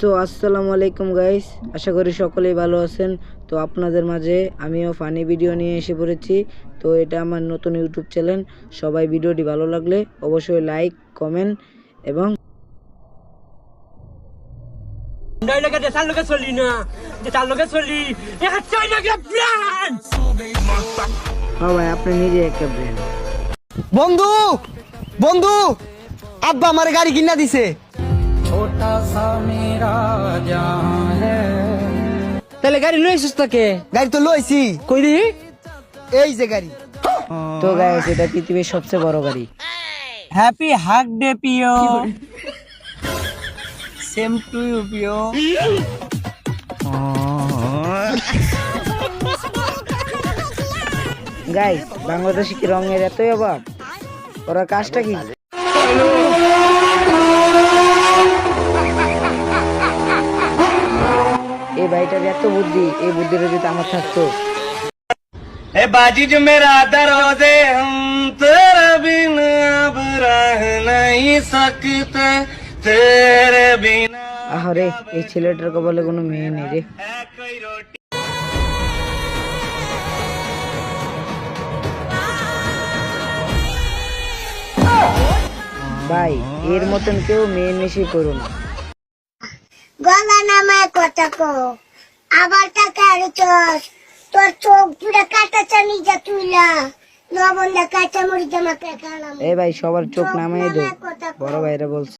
So আসসালামু আলাইকুম guys, আশা করি সকলেই ভালো আছেন। তো আপনাদের মাঝে আমিও ফানি ভিডিও নিয়ে এসে পড়েছি। তো এটা আমার নতুন ইউটিউব চ্যানেল। সবাই ভিডিওটি ভালো লাগলে অবশ্যই লাইক, কমেন্ট এবং হ্যাঁ ভাই, আপনি নিজে একটা ব্র্যান্ড। বন্ধু বন্ধু আব্বা আমার গাড়ি কিনা দিছে। তাহলে গাড়ি লইছিস তাকে? গাড়ি তো লইছি, কই দি? এই যে গাড়ি। তো গাইস, এটা পৃথিবীর সবচেয়ে বড় গাড়ি। হ্যাপি হাগ ডে পিও। সেম টু ইউ পিও। গাইস, বাংলাদেশে কি রঙের এতই অভাব? ওরা কাজটা কি? এই ভাইটার এত বুদ্ধি, এই বুদ্ধিটা যদি আমার থাকতো। ए बाजी जो मेरा दरोजे हम तेरे बिना अब रह नहीं सकते, तेरे बिना আরে, এই ছেলেটার কপালে কোনো মেয়ে নেই রে। कोई रोटी। ভাই, এর মতন কেউ মেয়ে নেশি করো না। গলা নামায় কথা কো, আবার টাকা চস, তোর চোখ পুরা কাটা চানি যা তুইলা, লবণ দা কাঁচা মরিচ আমাকে খালাম। এ ভাই, সবার চোখ নামাই দো, বড় ভাইরা বলছে।